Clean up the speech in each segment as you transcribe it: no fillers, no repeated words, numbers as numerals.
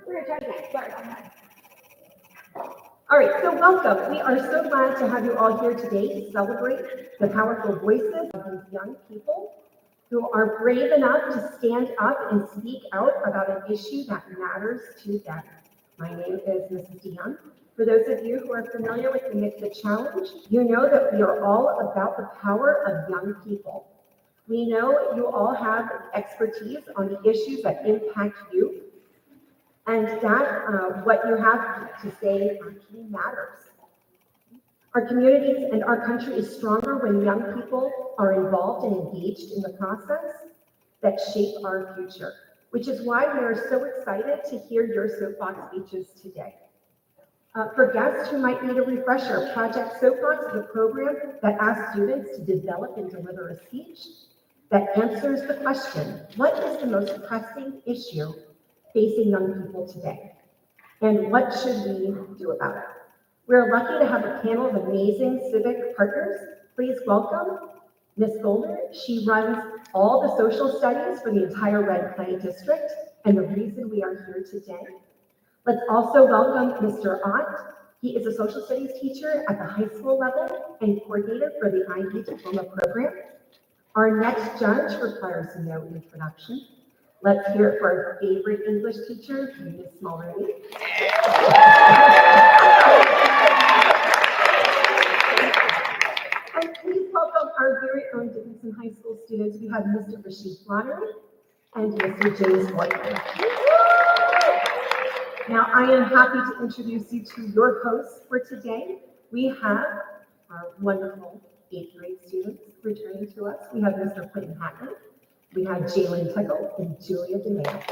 We're gonna try to get started on that. All right, so welcome. We are so glad to have you all here today to celebrate the powerful voices of these young people who are brave enough to stand up and speak out about an issue that matters to them. My name is Mrs. DeYoung. For those of you who are familiar with the Mix It Challenge, you know that we are all about the power of young people. We know you all have expertise on the issues that impact you, and that what you have to say actually matters. Our communities and our country is stronger when young people are involved and engaged in the process that shape our future, which is why we are so excited to hear your Soapbox speeches today. For guests who might need a refresher, Project Soapbox is a program that asks students to develop and deliver a speech that answers the question, what is the most pressing issue facing young people today? And what should we do about it? We're lucky to have a panel of amazing civic partners. Please welcome Ms. Golder. She runs all the social studies for the entire Red Clay District and the reason we are here today. Let's also welcome Mr. Ott. He is a social studies teacher at the high school level and coordinator for the IB Diploma program. Our next judge requires no introduction. Let's hear it for our favorite English teacher, Ms. Mulroney. And please welcome our very own Dickinson High School students. We have Mr. Rashid Flattery and Mr. James Whiteman. Now, I am happy to introduce you to your hosts for today. We have our wonderful 8th grade students returning to us. We have Mr. Quentin Hackman. We have Jalen Tickle and Julia DeMayo.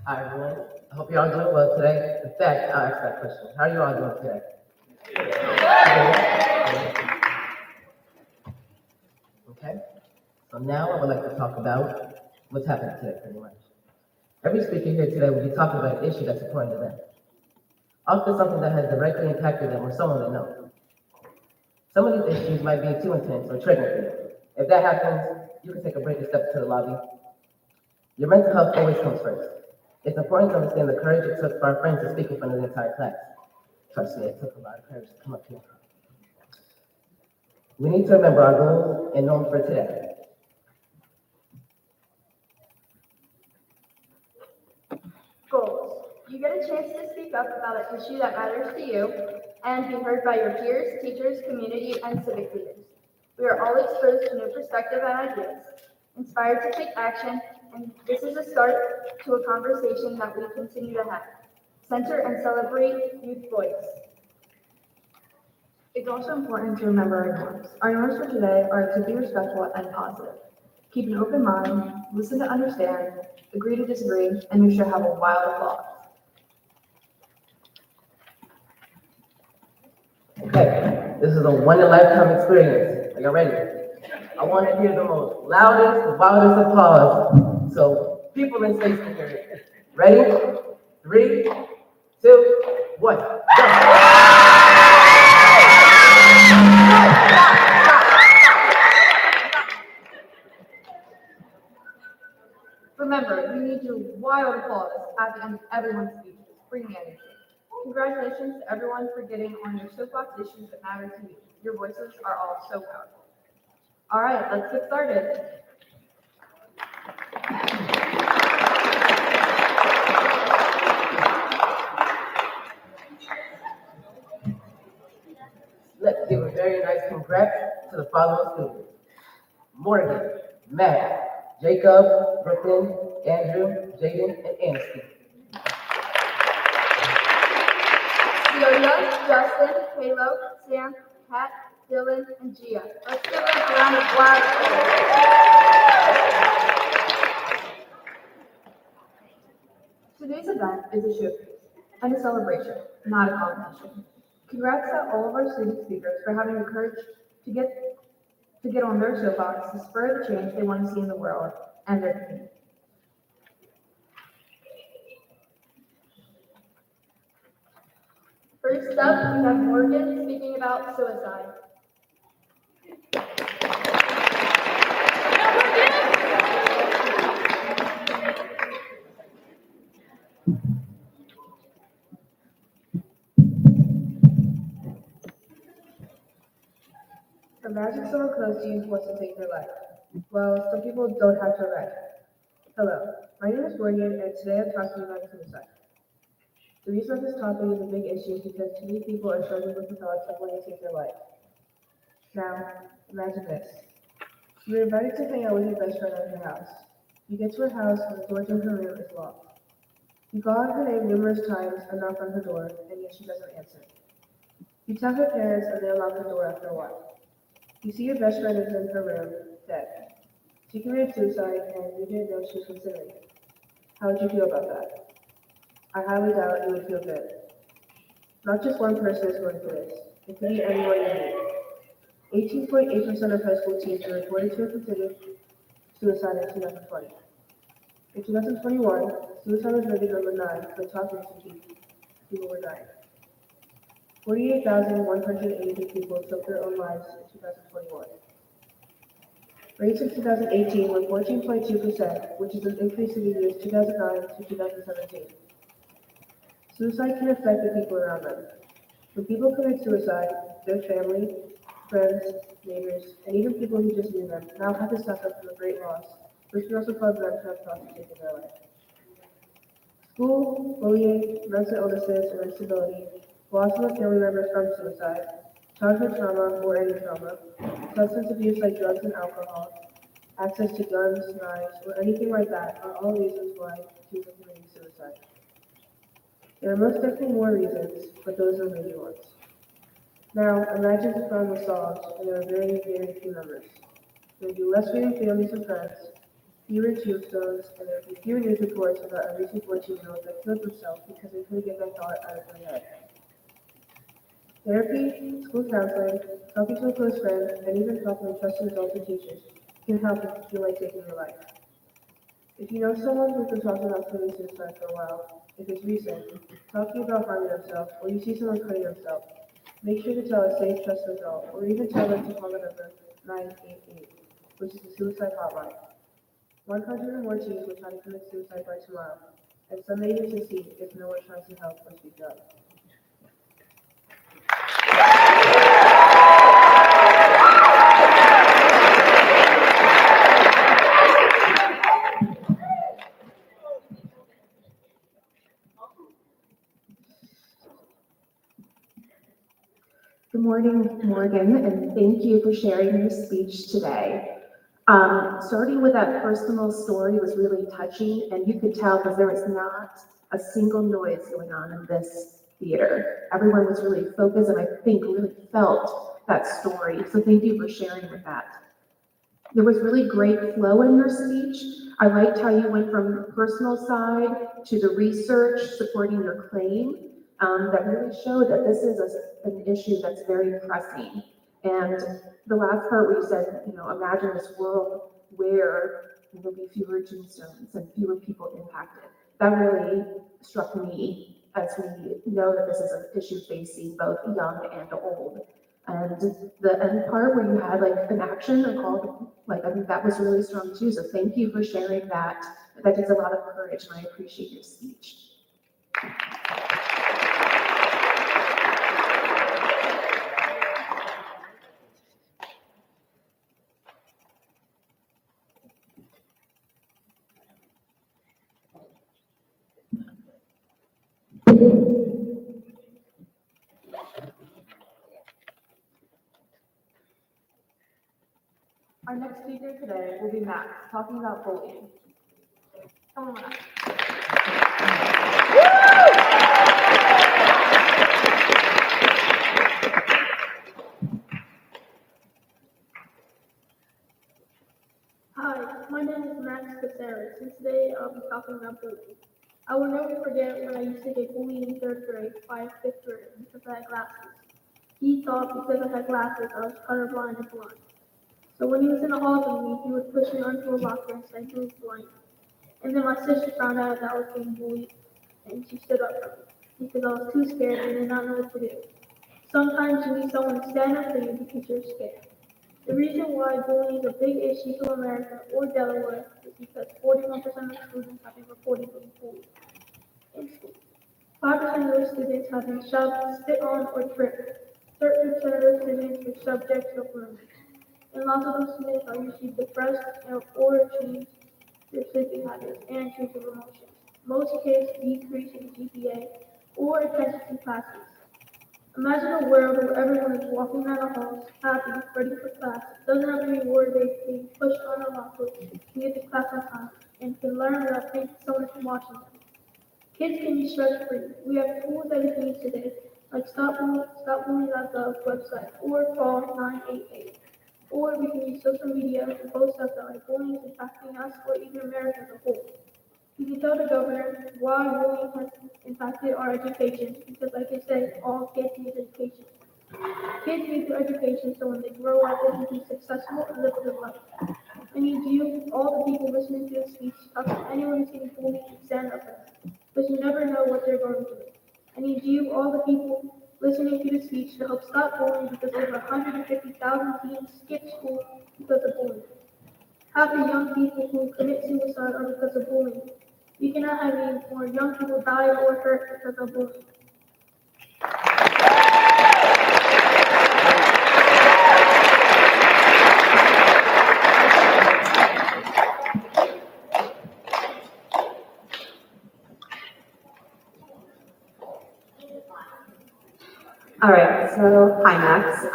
Hi everyone, I hope you're all doing well today. In fact, I'll ask that question. How are you all doing today? Okay, so now I would like to talk about what's happening today pretty much. Every speaker here today will be talking about an issue that's important to them. Often something that has directly impacted them or someone they know. Some of these issues might be too intense or triggering for you. If that happens, you can take a break and step to the lobby. Your mental health always comes first. It's important to understand the courage it took for our friends to speak in front of the entire class. Trust me, it took a lot of courage to come up here. We need to remember our goals and norms for today. Goals. You get a chance to speak up about an issue that matters to you and be heard by your peers, teachers, community, and civic leaders. We are all exposed to new perspectives and ideas, inspired to take action, and this is a start to a conversation that we continue to have. Center and celebrate youth voice. It's also important to remember our norms. Our norms for today are to be respectful and positive. Keep an open mind, listen to understand, agree to disagree, and make sure to have a wild applause. Okay, this is a one-in-a-lifetime experience. Are you ready? I want to hear the most loudest, wildest applause. So, people in space can hear it. Ready? 3, 2, 1, go! Remember, you need your wild applause at the end of everyone's speeches. Bring the energy. Congratulations to everyone for getting on your soapbox issues that matter to you. Your voices are all so powerful. All right, let's get started. Let's give a very nice congrats to the following students. Morgan, Matt, Jacob, Brooklyn, Andrew, Jaden, and Anasty. Celia, Justin, Halo, Sam, Pat, Dylan, and Gia. Let's give them a round of applause. Today's event is a showcase and a celebration, not a competition. Congrats to all of our student speakers for having the courage to get on their soapbox to spur the change they want to see in the world and their community. First up, we have Morgan speaking about suicide. Imagine someone close to you wants to take their life. Well, some people don't have to write. Hello, my name is Morgan, and today I'm talking about suicide. The reason this topic is a big issue is because too many people are struggling with the thoughts of wanting to take their life. Now, imagine this. You're invited to hang out with your best friend at her house. You get to her house and the door to her room is locked. You call out her name numerous times and knock on her door, and yet she doesn't answer. You tell her parents and they unlock the door after a while. You see your best friend is in her room, dead. She committed suicide and you didn't know she was considering it. How would you feel about that? I highly doubt you would feel good. Not just one person is going through this. It could be anyone you meet. 18.8% of high school teens are reported to have considered suicide in 2020. In 2021, suicide was rated number 9 for the top reason people were dying. 48,183 people took their own lives in 2021. Rates in 2018 were 14.2%, which is an increase in the years 2009 to 2017. Suicide can affect the people around them. When people commit suicide, their family, friends, neighbors, and even people who just knew them now have to suffer from a great loss, which can also cause them to have thoughts of taking their life. School, bullying, mental illnesses, and instability, loss of a family member from suicide, childhood trauma or any trauma, substance abuse like drugs and alcohol, access to guns, knives, or anything like that are all reasons why people are committing suicide. There are most definitely more reasons, but those are major ones. Now, imagine the problem was solved and there are very, very few numbers. There would be less grieving families and friends, fewer tombstones, and there would be fewer news reports about a recent 14-year-old that killed himself because they couldn't get that thought out of their head. Therapy, school counseling, talking to a close friend, and even talking to trusted adults and teachers can help if you feel like taking your life. If you know someone who's been talking about committing suicide for a while, if it's recent, talking about harming themselves, or you see someone hurting themselves, make sure to tell a safe, trusted adult, or even tell them to call the number 988, which is the suicide hotline. 100 or more teens will try to commit suicide by tomorrow, and some may even succeed if no one tries to help or speak up. Good morning, Morgan, and thank you for sharing your speech today. Starting with that personal story was really touching, and you could tell because there was not a single noise going on in this theater. Everyone was really focused and I think really felt that story. So thank you for sharing with that. There was really great flow in your speech. I liked how you went from the personal side to the research supporting your claim. That really showed that this is an issue that's very pressing. And the last part where you said, imagine this world where there'll be fewer tombstones and fewer people impacted. That really struck me as we know that this is an issue facing both young and old. And the end part where you had like an action and called, I think that was really strong too. So thank you for sharing that. That takes a lot of courage and I appreciate your speech. Our next speaker today will be Max, talking about bullying. Come on. Hi, my name is Max Caceres, and today I'll be talking about bullying. I will never forget when I used to get bullied in 3rd grade by a 5th grader because I had glasses. He thought because I had glasses I was colorblind and blind. So when he was in the hall with me, he would push me onto a locker and say he was blind. And then my sister found out that I was being bullied, and she stood up for me. because I was too scared and did not know what to do. Sometimes you need someone to stand up for you because you're scared. The reason why bullying is a big issue in America or Delaware is because 41% of students have been reported being bullied in school. 5% of those students have been shoved, spit on, or tripped. 13% of those students were subject to grooming. And lots of those students are usually depressed or change their sleeping habits and change their emotions. Most kids decrease in GPA or attention to classes. Imagine a world where everyone is walking down the halls, happy, ready for class, doesn't have to be worried about being pushed on or locked, can get to class on time, and can learn without thinking someone is watching them. Kids can be stress-free. We have tools that we can use today, like stopbullying.gov website, or call 988. Or we can use social media to post stuff that like bullying is impacting us or even America as a whole. We can tell the governor why bullying has impacted our education, because like I said, all kids need education. Kids need their education so when they grow up, they can be successful and live a good life. I need you, all the people listening to this speech, talk to anyone who's getting bullied and stand up for them, because you never know what they're going through. I need you, all the people listening to this speech, to help stop bullying because over 150,000 teens skip school because of bullying. Half the young people who commit suicide are because of bullying. We cannot have any more young people die or hurt because of bullying. All right, so hi Max. I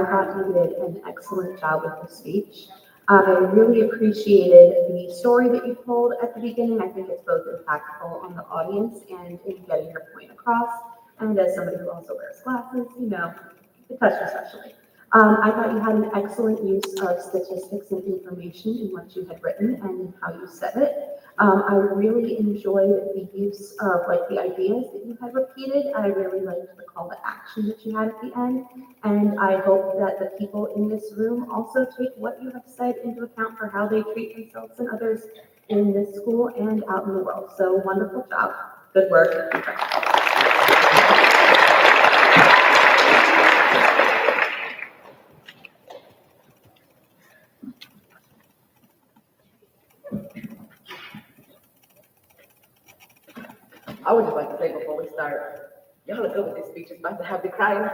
thought you did an excellent job with the speech. I really appreciated the story that you told at the beginning. I think it's both impactful on the audience and in getting your point across. And as somebody who also wears glasses, it touched me especially. I thought you had an excellent use of statistics and information in what you had written and how you said it. I really enjoyed the use of like the ideas that you had repeated. I really liked the call to action that you had at the end. And I hope that the people in this room also take what you have said into account for how they treat themselves and others in this school and out in the world. So wonderful job. Good work. I would just like to say before we start, y'all are good with this speech. It's about to have me crying.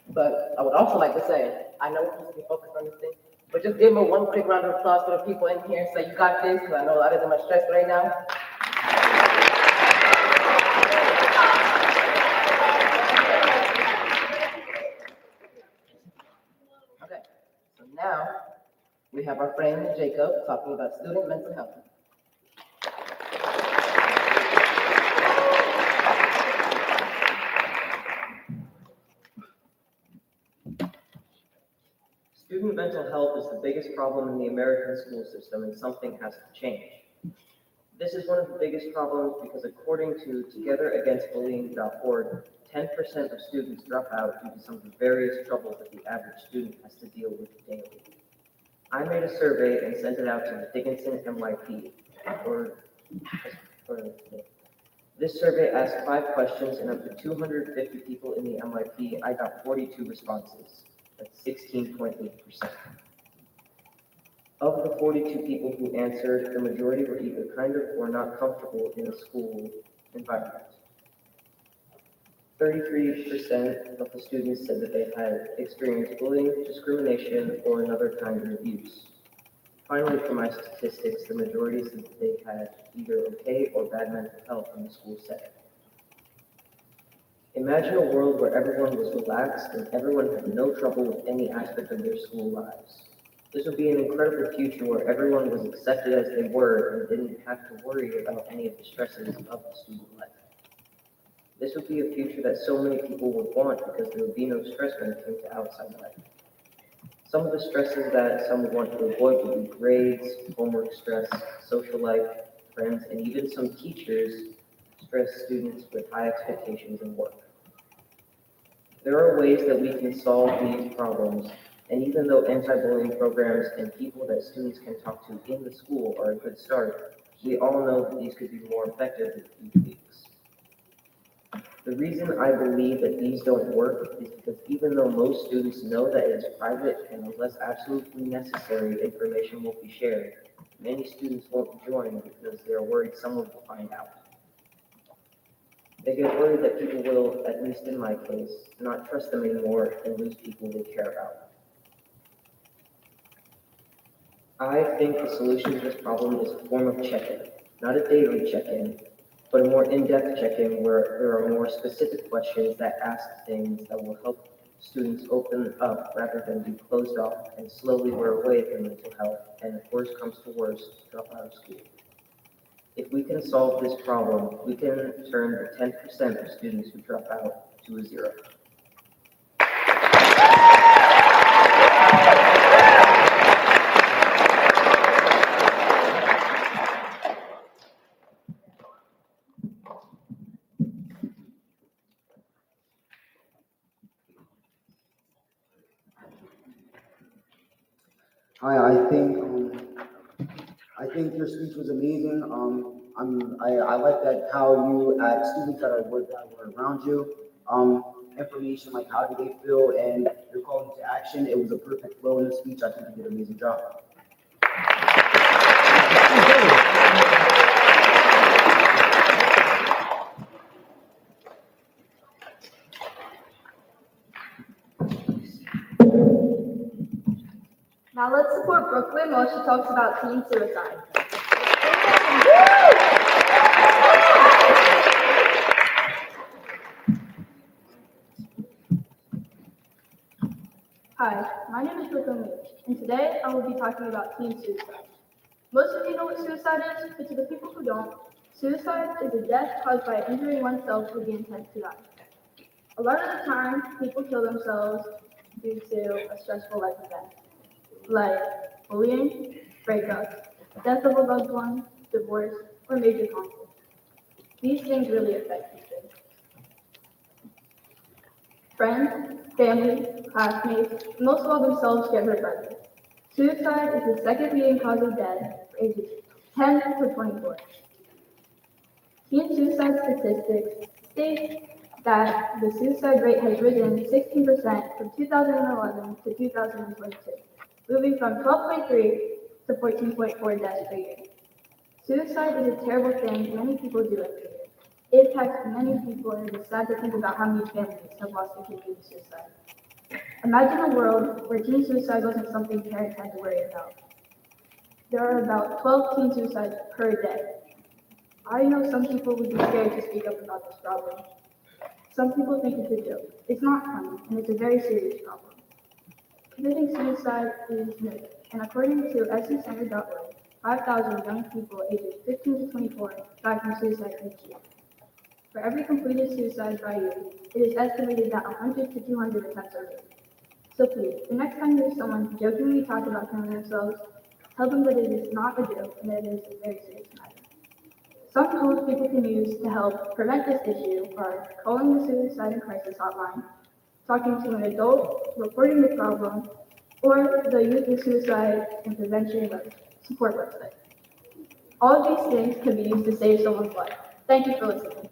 But I would also like to say, I know we're supposed to be focused on this thing, but just give me one quick round of applause for the people in here and say, you got this, because I know a lot of them are stressed right now. Okay, so now we have our friend Jacob talking about student mental health. Student mental health is the biggest problem in the American school system, and something has to change. This is one of the biggest problems because according to togetheragainstbullying.org, 10% of students drop out due to some of the various troubles that the average student has to deal with daily. I made a survey and sent it out to the Dickinson MYP. This survey asked 5 questions, and of the 250 people in the MYP, I got 42 responses. That's 16.8%. Of the 42 people who answered, the majority were either kind of or not comfortable in a school environment. 33% of the students said that they had experienced bullying, discrimination, or another kind of abuse. Finally, for my statistics, the majority said that they had either okay or bad mental health in the school setting. Imagine a world where everyone was relaxed and everyone had no trouble with any aspect of their school lives. This would be an incredible future where everyone was accepted as they were and didn't have to worry about any of the stresses of the student life. This would be a future that so many people would want because there would be no stress when it came to outside life. Some of the stresses that some would want to avoid would be grades, homework stress, social life, friends, and even some teachers stress students with high expectations in work. There are ways that we can solve these problems, and even though anti-bullying programs and people that students can talk to in the school are a good start, We all know that these could be more effective with e-weeks. The reason I believe that these don't work is because even though most students know that it is private and unless absolutely necessary, information won't be shared, many students won't join because they're worried someone will find out. They get worried that people will, at least in my case, not trust them anymore and lose people they care about. I think the solution to this problem is a form of check-in, not a daily check-in, but a more in-depth check-in where there are more specific questions that ask things that will help students open up rather than be closed off and slowly wear away their mental health and if worse comes to worse, drop out of school. If we can solve this problem, we can turn the 10% of students who drop out to a 0. Hi, I think your speech was amazing. I like that how you add students that were around you, information like how do they feel and your call to action. It was a perfect flow in the speech. I think you did an amazing job. Now let's support Brooklyn while she talks about teen suicide. Hi, my name is Brooklyn Lee, and today I will be talking about teen suicide. Most of you know what suicide is, but to the people who don't, suicide is a death caused by injuring oneself with the intent to die. A lot of the time, people kill themselves due to a stressful life event, like bullying, breakups, death of a loved one, divorce, or major conflict. These things really affect people. Friends, family, classmates, and most of all themselves get hurt by this. Suicide is the second leading cause of death for ages 10 to 24. Teen suicide statistics state that the suicide rate has risen 16% from 2011 to 2022, moving from 12.3 to 14.4 deaths per year. Suicide is a terrible thing many people do every year. It impacts many people, and it is sad to think about how many families have lost their kids due to suicide. Imagine a world where teen suicide wasn't something parents had to worry about. There are about 12 teen suicides per day. I know some people would be scared to speak up about this problem. Some people think it's a joke. It's not funny, and it's a very serious problem. Committing suicide is new, and according to sccenter.org, 5,000 young people ages 15 to 24 die from suicide each year. For every completed suicide by youth, it is estimated that 100 to 200 attempts are made. So please, the next time you hear someone jokingly talk about killing themselves, tell them that it is not a joke and that it is a very serious matter. Some tools people can use to help prevent this issue are calling the Suicide and Crisis Hotline, talking to an adult, reporting the problem, or the Youth and Suicide and Prevention Support website. All of these things can be used to save someone's life. Thank you for listening.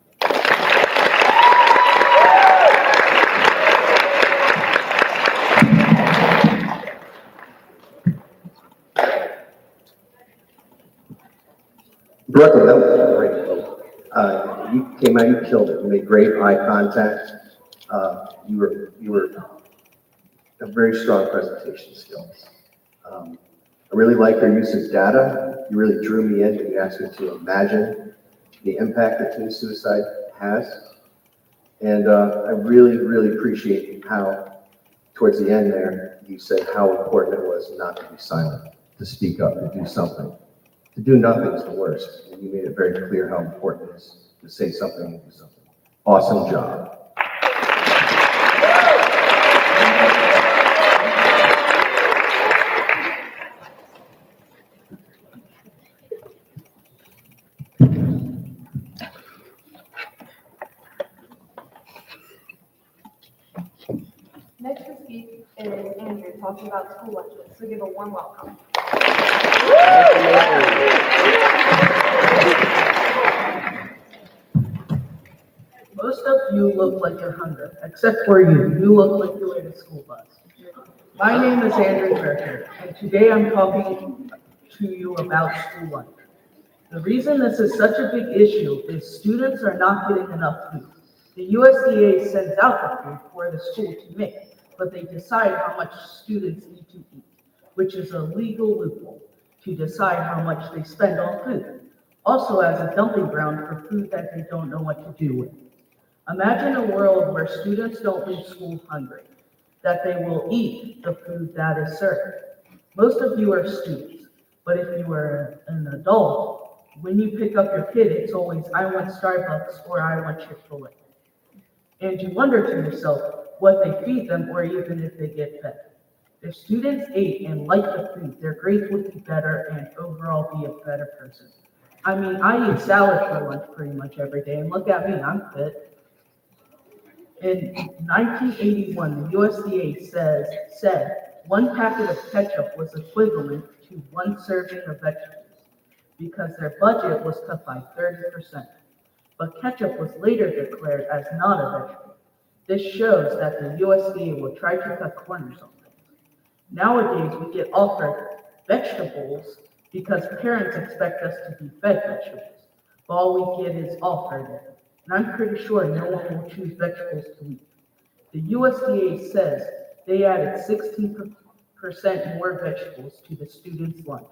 Brooklyn, that was a great quote. You came out, you killed it. You made great eye contact. You were a very strong presentation skills. I really like your use of data. You really drew me in. You asked me to imagine the impact that teen suicide has. And I really, really appreciate how, towards the end there, you said how important it was not to be silent, to speak up, to do something. To do nothing is the worst. And you made it very clear how important it is to say something and do something. Awesome job. Next to speak is Andrew talking about school lunches, so give a warm welcome. Most of you look like you're hungry, except for you. You look like you're in a school bus. My name is Andrew Berger, and today I'm talking to you about school lunch. The reason this is such a big issue is students are not getting enough food. The USDA sends out the food for the school to make, but they decide how much students need to eat, which is a legal loophole to decide how much they spend on food. Also as a dumping ground for food that they don't know what to do with. Imagine a world where students don't leave school hungry, that they will eat the food that is served. Most of you are students, but if you are an adult, when you pick up your kid, it's always, I want Starbucks or I want Chick-fil-A. And you wonder to yourself what they feed them or even if they get fed. If students ate and liked the food, their grades would be better and overall be a better person. I mean, I eat salad for lunch pretty much every day, and look at me, I'm fit. In 1981, the USDA said 1 packet of ketchup was equivalent to 1 serving of vegetables because their budget was cut by 30%. But ketchup was later declared as not a vegetable. This shows that the USDA will try to cut corners on things. Nowadays, we get offered vegetables because parents expect us to be fed vegetables. But all we get is offered it. And I'm pretty sure no one will choose vegetables to eat. The USDA says they added 16% more vegetables to the students' lunch.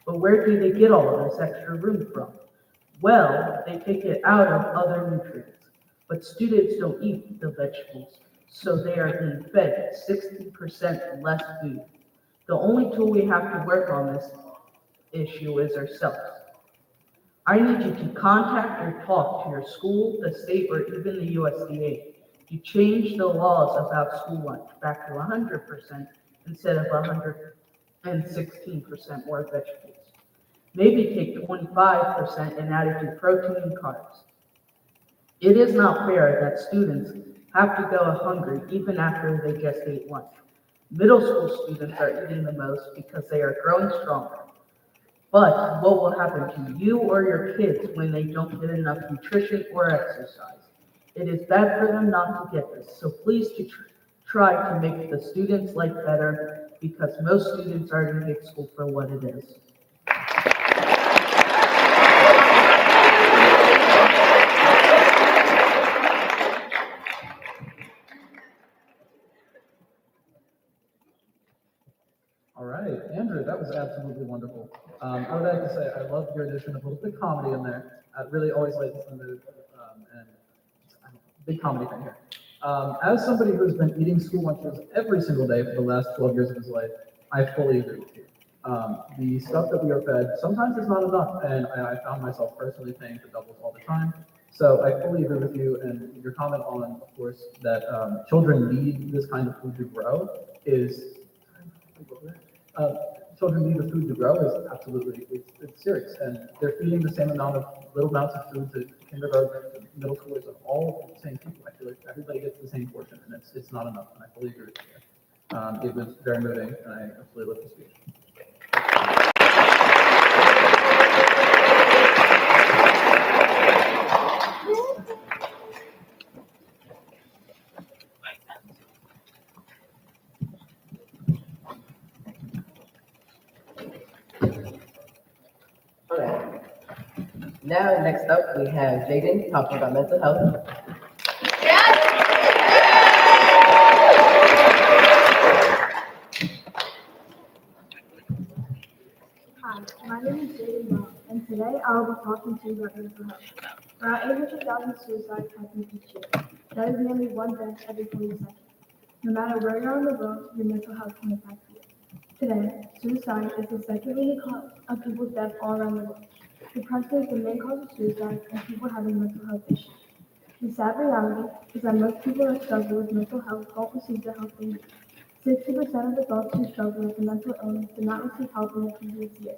But where do they get all of this extra room from? Well, they take it out of other nutrients. But students don't eat the vegetables, so they are being fed 60% less food. The only tool we have to work on this issue is ourselves. I need you to contact or talk to your school, the state, or even the USDA to change the laws about school lunch back to 100% instead of 116% more vegetables. Maybe take 25% and add it to protein and carbs. It is not fair that students have to go hungry even after they just ate lunch. Middle school students are eating the most because they are growing stronger. But what will happen to you or your kids when they don't get enough nutrition or exercise? It is bad for them not to get this, so please try to make the students' life better because most students already hate school for what it is. All right, Andrew, that was absolutely wonderful. I would like to say I love your addition of a little bit of comedy in there. I really always lightens the mood, and big comedy thing here. As somebody who's been eating school lunches every single day for the last 12 years of his life, I fully agree with you. The stuff that we are fed sometimes is not enough, and I found myself personally paying for doubles all the time. So I fully agree with you, and your comment on, of course, that children need this kind of food to grow is. Children need the food to grow is absolutely, it's serious. And they're feeding the same little amounts of food to kindergartners and middle schoolers and all the same people. I feel like everybody gets the same portion and it's not enough. And I fully agree with you. It was very moving and I absolutely loved the speech. All right. Now, next up, we have Jaden talking about mental health. Hi, my name is Jaden Brown, and today I'll be talking to you about mental health. Around 800,000 suicides happen each year. That is nearly 1 death every 40 seconds. No matter where you are in the world, your mental health can affect you. Today, suicide is the second leading cause of people's death all around the world. Depression is the main cause of suicide and people having mental health issues. The sad reality is that most people that struggle with mental health don't receive the help they need. 60% of adults who struggle with a mental illness did not receive help in the previous year.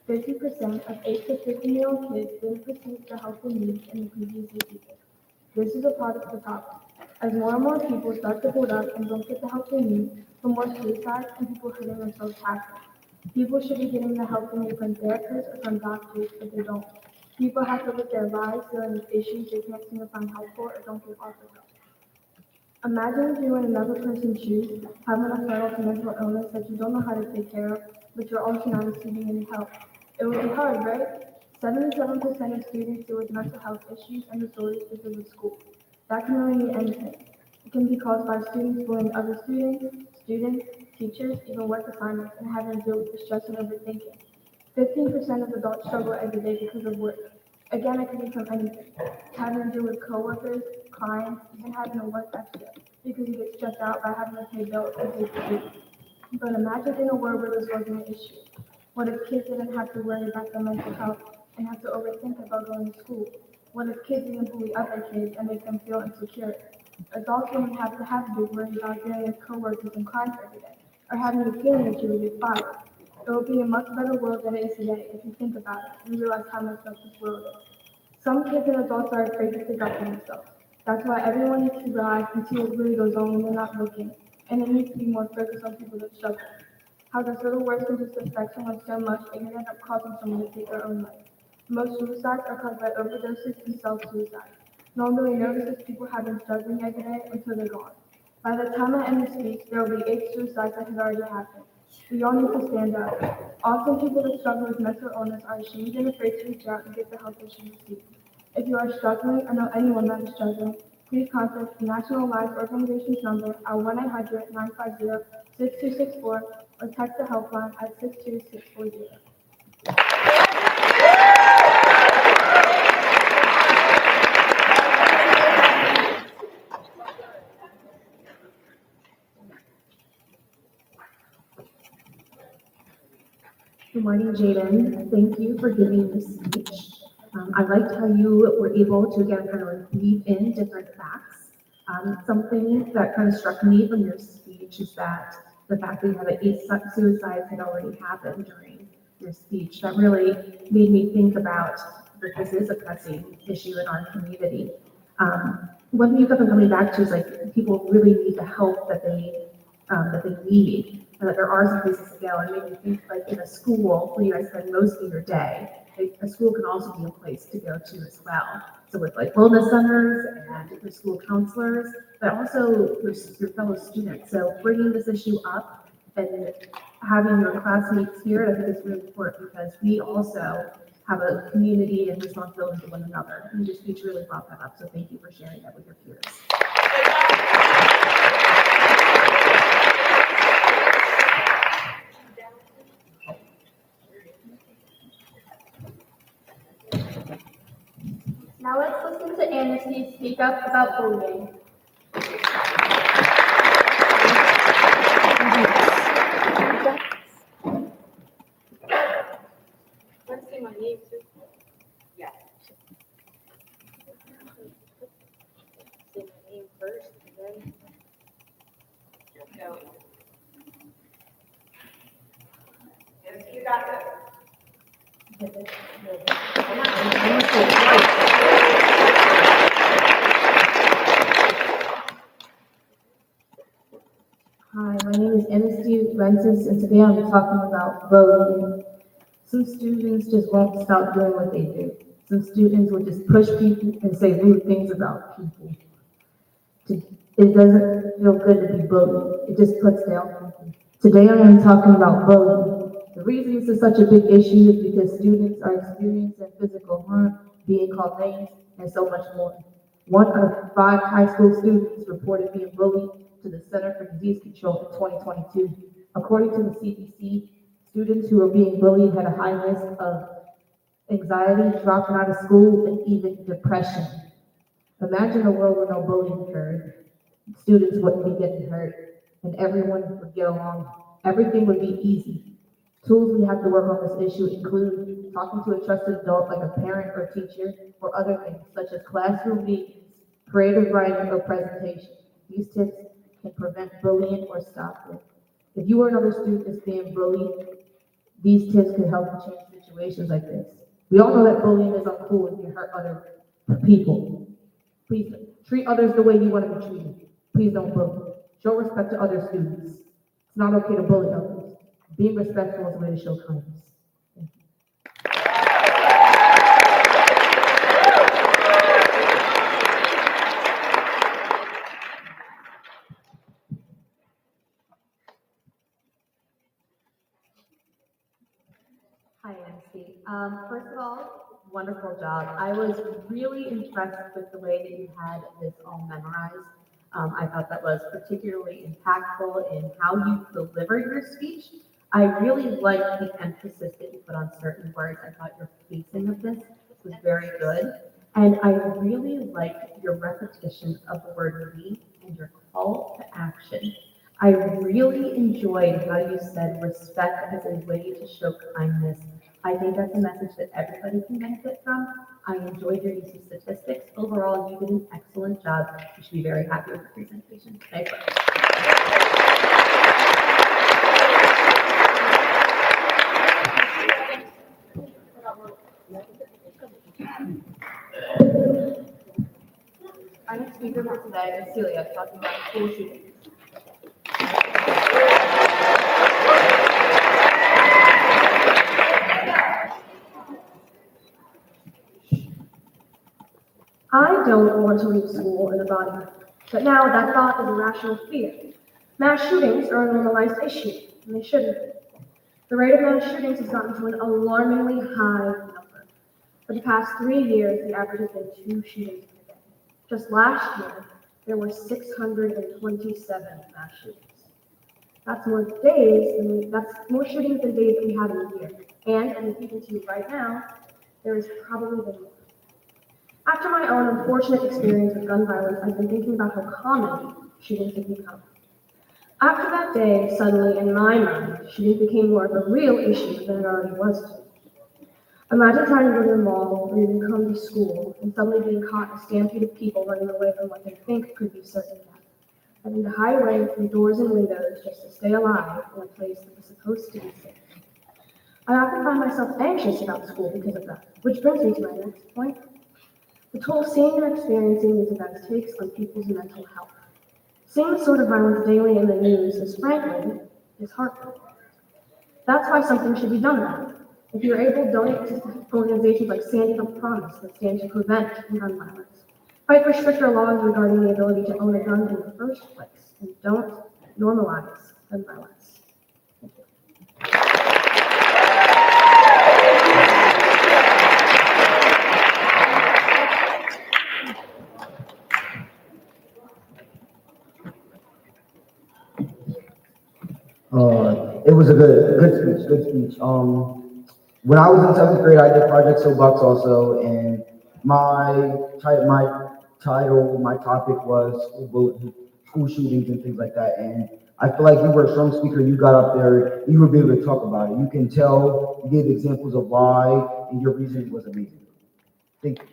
50% of 8 to 15-year-old kids didn't receive the help they need in the previous year either. This is a part of the problem. As more and more people start to hold up and don't get the help they need, the more suicides and people hurting themselves happen. People should be getting the help they need from therapists or from doctors, but they don't. People have to live their lives dealing with issues they can't seem to find help for or don't get offered help. Imagine if you were in another person's shoes, having a battle with mental illness that you don't know how to take care of, but you're also not receiving any help. It would be hard, right? 77% of students deal with mental health issues and disorders because of school. That can really mean anything. It can be caused by students bullying other students, teachers, even work assignments, and having to deal with the stress and overthinking. 15% of adults struggle every day because of work. Again, it can be from anything. Having to deal with coworkers, clients, even having to work extra because you get stressed out by having to pay bills and pay for food. But imagine in a world where this wasn't an issue. What if kids didn't have to worry about their mental health and have to overthink about going to school? What if kids didn't bully other kids and make them feel insecure? Adults wouldn't have to be worried about dealing with coworkers and clients every day, or having the feeling that you would get fired. It would be a much better world than it is today if you think about it and realize how messed up this world is. Some kids and adults are afraid to stick up for themselves. That's why everyone needs to rise and see what really goes on when they're not looking, and it needs to be more focused on people that struggle. How this little words can just affect someone so much it can end up causing someone to take their own life. Most suicides are caused by overdoses and self-suicide. No one really notices people have been struggling every day until they're gone. By the time I end the speech, there will be 8 suicides that have already happened. We all need to stand up. Often people that struggle with mental illness are ashamed and afraid to reach out and get the help they should receive. If you are struggling or know anyone that is struggling, please contact the National Lives Organization's number at 1-800-950-6264 or text the helpline at 62640. Good morning, Jaden. Thank you for giving this speech. I liked how you were able to again kind of like weave in different facts. Something that kind of struck me from your speech is that the fact that you have 8 suicides had already happened during your speech. That really made me think about that this is a pressing issue in our community. One thing you kept on coming back to is like people really need the help that they need, and that there are some places to go. And it made me think like in a school where you guys spend most of your day, a school can also be a place to go to as well. So with like wellness centers and your school counselors, but also your fellow students. So bringing this issue up and having your classmates here, I think is really important because we also have a community and responsibility to one another. And your speech really brought that up. So thank you for sharing that with your peers. Now let's listen to Amnesty speak up about bullying. Let's say my name too. Yeah. Say my name first and then. Go. You got this. Hi, my name is Amnesty Rensis, and today I'm talking about bullying. Some students just won't stop doing what they do. Some students will just push people and say rude things about people. It doesn't feel good to be bullied. It just puts down people. Today I am talking about bullying. The reason this is such a big issue is because students are experiencing physical harm, being called names, and so much more. 1 out of 5 high school students reported being bullied to the Center for Disease Control in 2022. According to the CDC, students who are being bullied had a high risk of anxiety, dropping out of school, and even depression. Imagine a world where no bullying occurred. Students wouldn't be getting hurt, and everyone would get along. Everything would be easy. Tools we have to work on this issue include talking to a trusted adult like a parent or teacher, or other things such as classroom meetings, creative writing, or presentation. These tips can prevent bullying or stop it. If you or another student is being bullied, these tips can help you change situations like this. We all know that bullying is uncool if you hurt other people. Please treat others the way you want to be treated. Please don't bully. Show respect to other students. It's not okay to bully others. Being respectful is a way to show kindness. Thank you. Nancy. First of all, wonderful job. I was really impressed with the way that you had this all memorized. I thought that was particularly impactful in how you delivered your speech. I really liked the emphasis that you put on certain words. I thought your pacing of this was very good. And I really liked your repetition of the word "we" and your call to action. I really enjoyed how you said respect as a way to show kindness. I think that's a message that everybody can benefit from. I enjoyed your use of statistics. Overall, you did an excellent job. You should be very happy with the presentation. Thanks. Our next speaker for today is Celia, talking about school shootings. I don't want to leave school in a body, but now that thought is a rational fear. Mass shootings are a normalized issue, and they shouldn't be. The rate of mass shootings has gotten to an alarmingly high number. For the past 3 years, the average has been 2 shootings per day. Just last year, there were 627 mass shootings. That's more shootings than days that we have in a year. And I'm speaking to you right now, there is probably been more. After my own unfortunate experience with gun violence, I've been thinking about how common shootings have become. After that day, suddenly, in my mind, shootings became more of a real issue than it already was to me. Imagine trying to go to the mall or even come to school and suddenly being caught in a stampede of people running away from what they think could be certain death, having to hide away through doors and windows just to stay alive in a place that was supposed to be safe. I often find myself anxious about school because of that, which brings me to my next point. The toll seeing and experiencing these events takes on people's mental health. Seeing the sort of violence daily in the news is frankly disheartening. That's why something should be done about it. If you're able, donate to organizations like Sandy Hook Promise that stand to prevent gun violence. Fight for stricter laws regarding the ability to own a gun in the first place, and don't normalize gun violence. It was a good speech. When I was in 7th grade, I did Project Soapbox also, and my topic was school shootings and things like that. And I feel like you were a strong speaker. You got up there, you were able to talk about it. You can tell, you gave examples of why, and your reasoning was amazing. Thank you.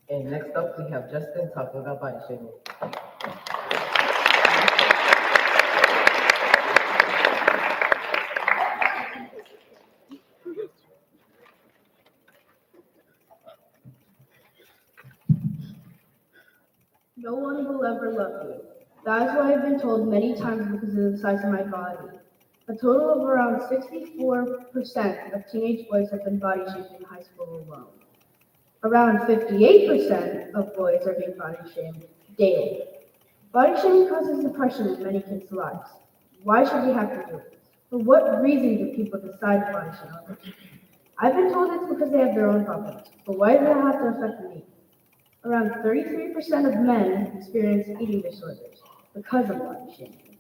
And next up, we have Justin talking about body shaming. No one will ever love you. That is what I've been told many times because of the size of my body. A total of around 64% of teenage boys have been body shamed in high school alone. Around 58% of boys are being body shamed daily. Body shaming causes depression in many kids' lives. Why should we have to do it? For what reason do people decide to body shame others? I've been told it's because they have their own problems, but why does that have to affect me? Around 33% of men experience eating disorders because of body shaming.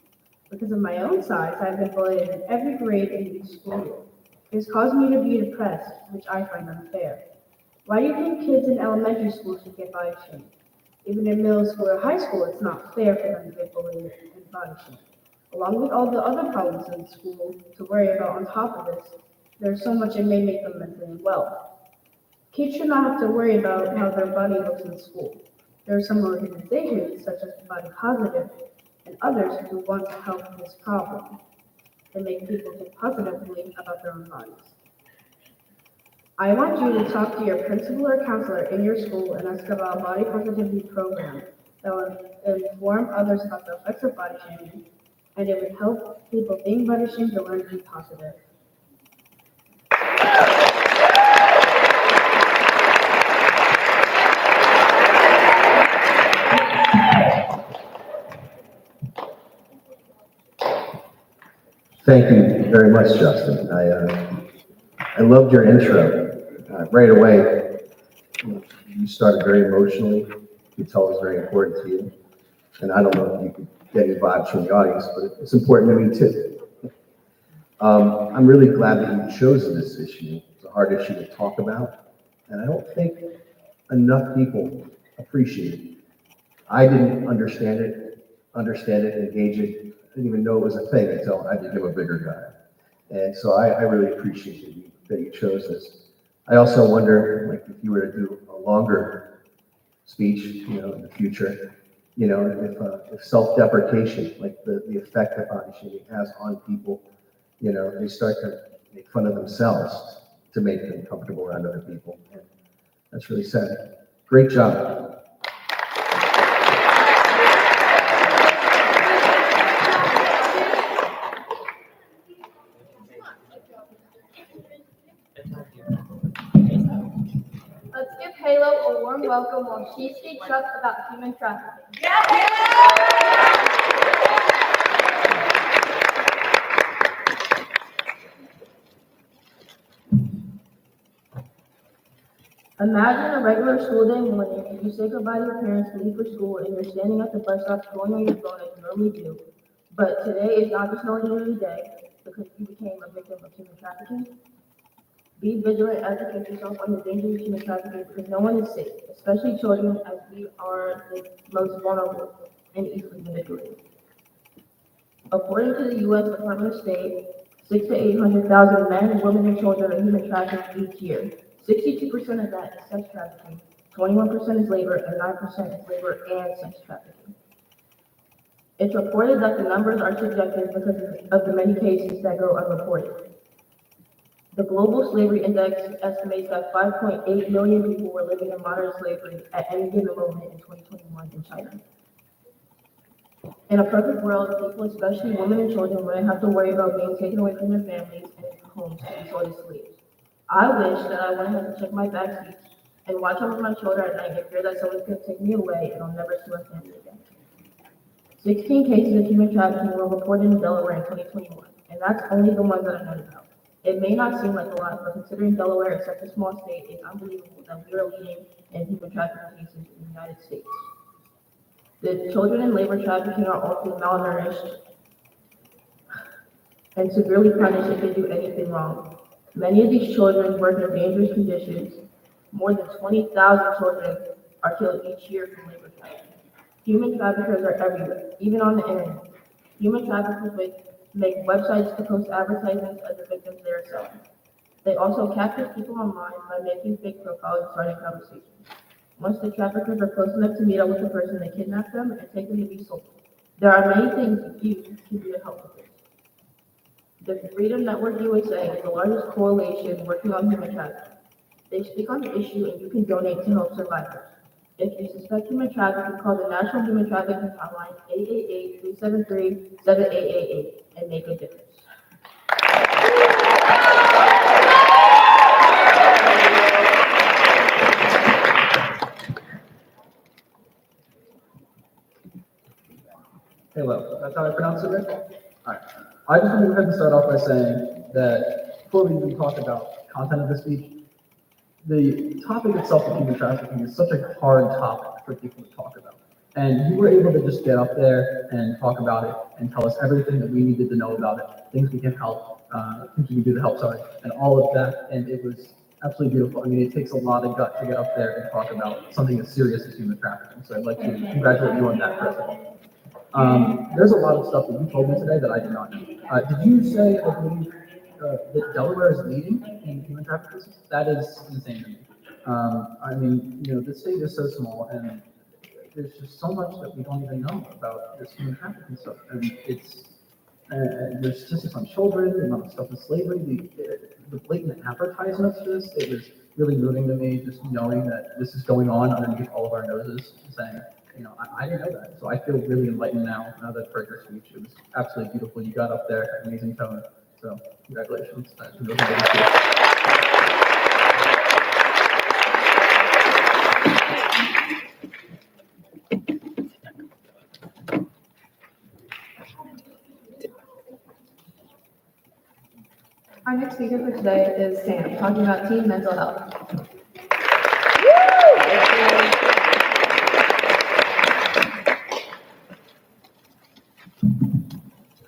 Because of my own size, I've been bullied in every grade in each school year. It has caused me to be depressed, which I find unfair. Why do you think kids in elementary school should get body shamed? Even in middle school or high school, it's not fair for them to get bullied and body shamed. Along with all the other problems in school to worry about on top of this, there's so much it may make them mentally unwell. Kids should not have to worry about how their body looks in school. There are some organizations, such as Body Positive, and others who want to help this problem and make people think positively about their own bodies. I want you to talk to your principal or counselor in your school and ask about a body positivity program that will inform others about the effects of body shaming, and it would help people being body shamed to learn to be positive. Thank you very much, Justin. I loved your intro. Right away, you started very emotionally. You could tell it was very important to you. And I don't know if you could get any vibes from the audience, but it's important to me too. I'm really glad that you chose this issue. It's a hard issue to talk about, and I don't think enough people appreciate it. I didn't understand it, engage it. I didn't even know it was a thing until I became a bigger guy. And so I really appreciate that you chose this. I also wonder, like, if you were to do a longer speech, in the future, if self-deprecation, like the effect that body shaming has on people, they start to make fun of themselves to make them comfortable around other people. And that's really sad. Great job. Let's give Halo a warm welcome while she speaks up about human trafficking. Imagine a regular school day morning. You say goodbye to your parents to leave for school, and you're standing at the bus stop scrolling on your phone as you normally do. But today is not just an ordinary day because you became a victim of human trafficking. Be vigilant, educate yourself on the dangers of human trafficking because no one is safe, especially children, as we are the most vulnerable and easily manipulated. According to the U.S. Department of State, 600,000 to 800,000 men, women, and children are human trafficked each year. 62% of that is sex trafficking, 21% is labor, and 9% is labor and sex trafficking. It's reported that the numbers are subjective because of the many cases that go unreported. The Global Slavery Index estimates that 5.8 million people were living in modern slavery at any given moment in 2021 in China. In a perfect world, people, especially women and children, wouldn't have to worry about being taken away from their families and homes to be sold as slaves. I wish that I wouldn't have to check my back seats and watch over my shoulder at night and fear that someone's going to take me away and I'll never see my family again. 16 cases of human trafficking were reported in Delaware in 2021, and that's only the ones that I know about. It may not seem like a lot, but considering Delaware is such a small state, it's unbelievable that we are leading in human trafficking cases in the United States. The children in labor trafficking are often malnourished and severely punished if they do anything wrong. Many of these children work in dangerous conditions. More than 20,000 children are killed each year from labor trafficking. Human traffickers are everywhere, even on the internet. Human traffickers make websites to post advertisements of the victims they are selling. They also capture people online by making fake profiles and starting conversations. Once the traffickers are close enough to meet up with the person, they kidnap them and take them to be sold. There are many things you can do to help with this. The Freedom Network USA is the largest coalition working on human trafficking. They speak on the issue and you can donate to help survivors. If you suspect human trafficking, call the National Human Trafficking Hotline 888-373-7888 and make a difference. Hello, that's how I pronounce it, right? All right. I just want to go ahead and start off by saying that before we even talk about content of the speech, the topic itself of human trafficking is such a hard topic for people to talk about. And you were able to just get up there and talk about it and tell us everything that we needed to know about it, things we can help, things we can do to help, and all of that. And it was absolutely beautiful. I mean, it takes a lot of gut to get up there and talk about something as serious as human trafficking. So I'd like to congratulate you on that, first of all. There's a lot of stuff that you told me today that I did not know. Did you say, I believe, that Delaware is leading in human trafficking? That is insane to me. I mean, the state is so small, and there's just so much that we don't even know about this human trafficking stuff. And it's there's statistics on children, the amount of stuff in slavery, the blatant advertisements for this. It was really moving to me just knowing that this is going on underneath all of our noses, saying, I didn't know that. So I feel really enlightened now that I've heard your speech. It was absolutely beautiful. You got up there, amazing tone. So congratulations. Our next speaker for today is Sam, talking about teen mental health.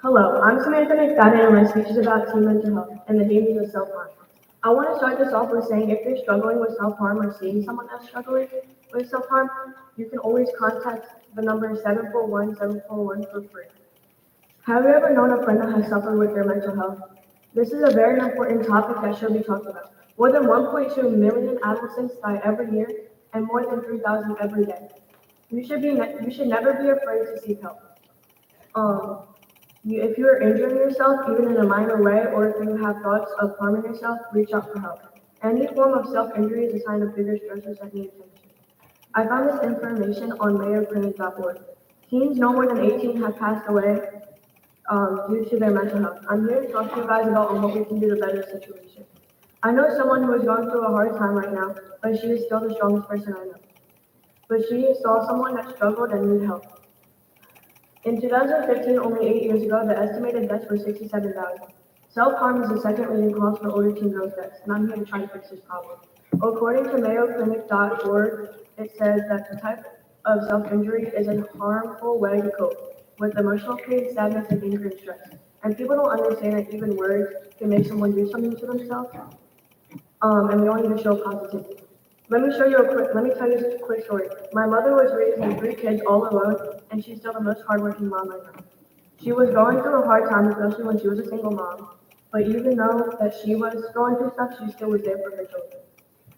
Hello, I'm Samantha McFadden, and my speech is about teen mental health and the dangers of self-harm. I want to start this off with saying if you're struggling with self-harm or seeing someone else struggling with self-harm, you can always contact the number 741-741 for free. Have you ever known a friend that has suffered with their mental health? This is a very important topic that should be talked about. More than 1.2 million adolescents die every year, and more than 3,000 every day. You should never be afraid to seek help. If you are injuring yourself, even in a minor way, or if you have thoughts of harming yourself, reach out for help. Any form of self-injury is a sign of bigger stressors that need attention. I found this information on mayoclinic.org. Teens no more than 18 have passed away due to their mental health. I'm here to talk to you guys about what we can do to better the situation. I know someone who is going through a hard time right now, but she is still the strongest person I know. But she saw someone that struggled and needed help. In 2015, only 8 years ago, the estimated deaths were 67,000. Self-harm is the second leading cause for older teen girls' deaths, and I'm here to try to fix this problem. According to mayoclinic.org, it says that the type of self-injury is a harmful way to cope with emotional pain, sadness, and anger and stress. And people don't understand that even words can make someone do something to themselves, and we don't need to show positivity. Let me tell you a quick story. My mother was raising 3 kids all alone, and she's still the most hardworking mom I know. She was going through a hard time, especially when she was a single mom. But even though that she was going through stuff, she still was there for her children.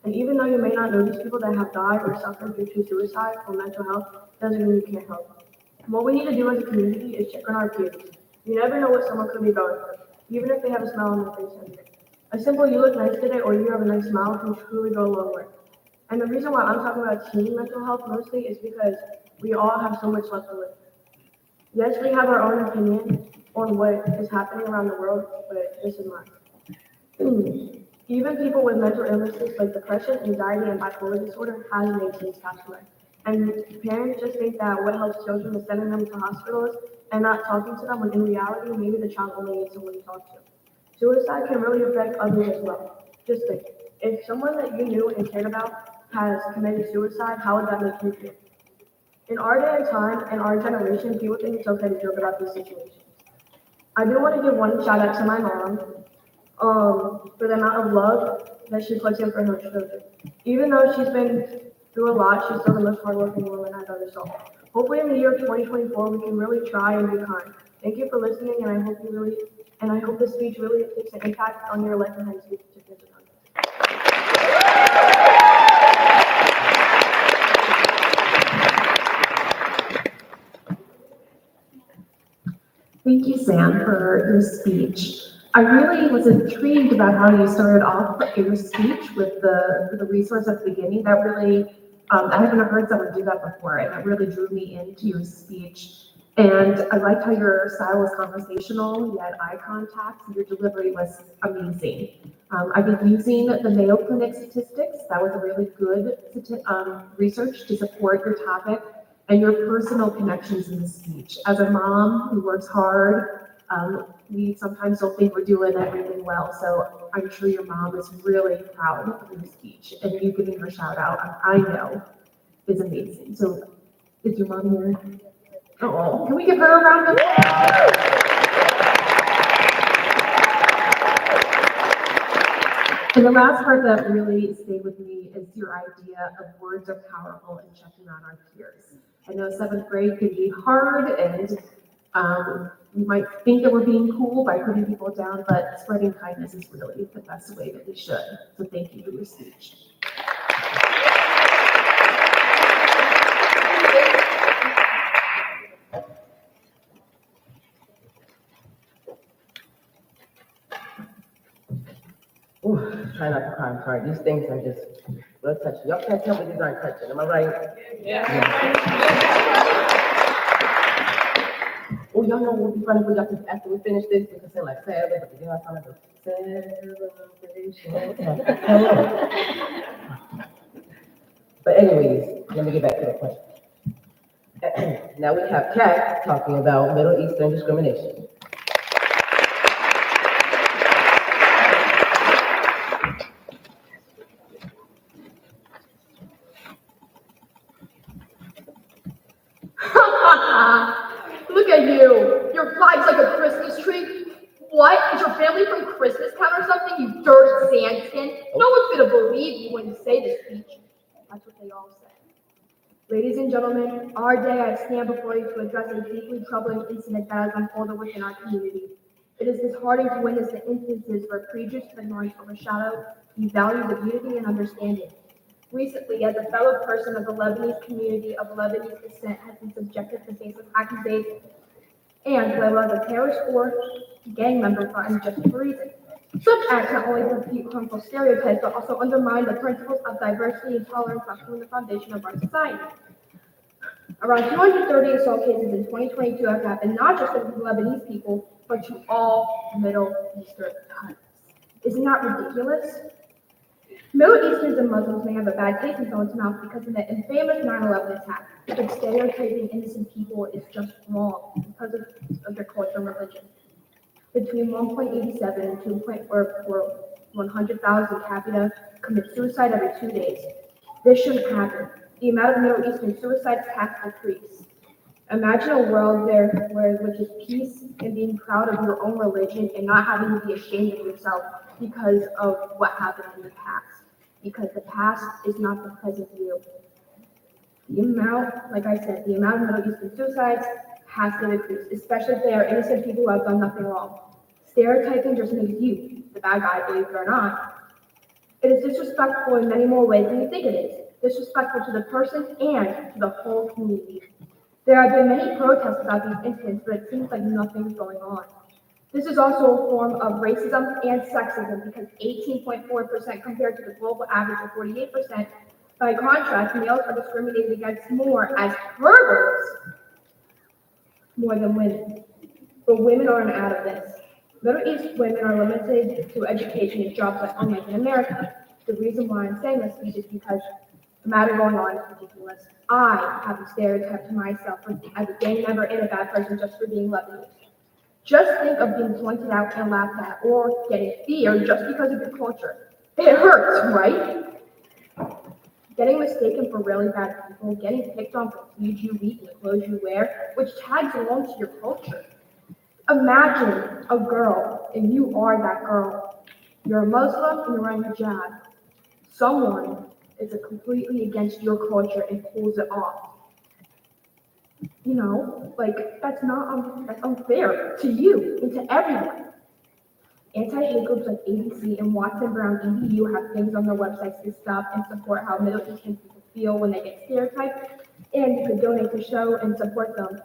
And even though you may not know these people that have died or suffered due to suicide or mental health, doesn't mean you can't help. What we need to do as a community is check on our peers. You never know what someone could be going through, even if they have a smile on their face every day. A simple "you look nice today" or "you have a nice smile" can truly go a long way. And the reason why I'm talking about teen mental health mostly is because we all have so much left to live. Yes, we have our own opinion on what is happening around the world, but this is mine. Even people with mental illnesses like depression, anxiety, and bipolar disorder has made teens pass away. And parents just think that what helps children is sending them to hospitals and not talking to them, when in reality, maybe the child only needs someone to talk to. Suicide can really affect others as well. Just think, if someone that you knew and cared about has committed suicide, how would that make you feel? In our day and time, and our generation, people think it's okay to joke about these situations. I do want to give one shout out to my mom, for the amount of love that she puts in for her children. Even though she's been through a lot, she's still the most hardworking woman I've ever saw. Hopefully in the year of 2024, we can really try and be kind. Thank you for listening, and I hope this speech really takes an impact on your life and how you speak to kids around you. Thank you, Sam, for your speech. I really was intrigued about how you started off your speech with the resource at the beginning. That really, I haven't heard someone do that before, and it really drew me into your speech. And I liked how your style was conversational, you had eye contact, and your delivery was amazing. I've been using the Mayo Clinic statistics. That was a really good research to support your topic and your personal connections in the speech. As a mom who works hard, we sometimes don't think we're doing everything well. So I'm sure your mom is really proud of your speech, and you giving her a shout out, I know, is amazing. So is your mom here? Oh, can we give her a round of applause? And the last part that really stayed with me is your idea of words are powerful and checking on our peers. I know 7th grade can be hard, and we might think that we're being cool by putting people down, but spreading kindness is really the best way that we should. So thank you for your speech. Ooh, try not to cry, I'm sorry. These things are just real touchy. Y'all can't tell me these aren't touching, am I right? Yeah. Oh, y'all know what would be funny if we got to, after we finish this, we can say like celebrate, but you know, sound like a celebration. But anyways, let me get back to the question. Now we have Kat talking about Middle Eastern discrimination. Look at you. Your flag's like a Christmas tree. What? Is your family from Christmas Town or something, you dirt sandskin? No one's gonna believe you when you say this speech. That's what they all say. Ladies and gentlemen, our day I stand before you to address a deeply troubling incident that has unfolded within our community. It is disheartening to witness the instances where prejudice and ignorance overshadow the values of unity and understanding. Recently, as a fellow person of the Lebanese community of Lebanese descent has been subjected to baseless accusations and labeled as a terrorist or gang member for unjustified reasons. Such acts not only refute harmful stereotypes, but also undermine the principles of diversity and tolerance that form the foundation of our society. Around 230 assault cases in 2022 have happened not just to Lebanese people, but to all Middle Eastern types. Isn't that ridiculous? Middle Easterns and Muslims may have a bad taste in someone's mouth because of the infamous 9/11 attack, but stereotyping innocent people is just wrong because of their culture and religion. Between 1.87 and 2.44 100,000 capita commit suicide every 2 days. This shouldn't happen. The amount of Middle Eastern suicides has decreased. Imagine a world there which is peace and being proud of your own religion and not having to be ashamed of yourself because of what happened in the past. Because the past is not the present you. The amount, like I said, the amount of Middle Eastern suicides has to decrease, especially if they are innocent people who have done nothing wrong. Stereotyping just makes you the bad guy, believe it or not. It is disrespectful in many more ways than you think it is. Disrespectful to the person and to the whole community. There have been many protests about these incidents, but it seems like nothing's going on. This is also a form of racism and sexism because 18.4% compared to the global average of 48%. By contrast, males are discriminated against more as perverts more than women. But women aren't out of this. Middle East women are limited to education and jobs like unlike in America. The reason why I'm saying this speech is because the matter going on is ridiculous. I have a stereotype to myself as a gang member and a bad person just for being Lebanese. Just think of being pointed out and laughed at or getting feared just because of your culture. It hurts, right? Getting mistaken for really bad people, getting picked on for food you eat and the clothes you wear, which tags along to your culture. Imagine a girl, and you are that girl. You're a Muslim and you're wearing a hijab. Someone is completely against your culture and pulls it off. You know, like that's unfair to you and to everyone. Anti-hate groups like ABC and Watson Brown EDU have things on their websites to stop and support how Middle Eastern people feel when they get stereotyped, and you can donate to the show and support them.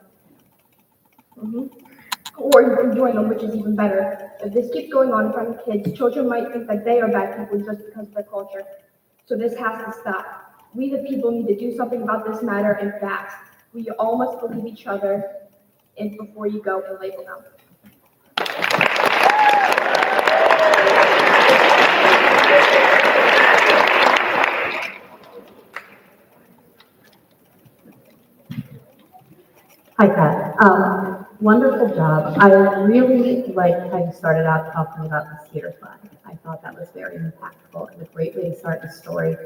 Or you can join them, which is even better. If this keeps going on in front of kids, children might think that they are bad people just because of their culture. So this has to stop. We the people need to do something about this matter and fast. We all must believe each other and before you go and label them. Hi, Pat. Wonderful job. I really liked how you started out talking about the skater flag. I thought that was very impactful and a great way to start the story.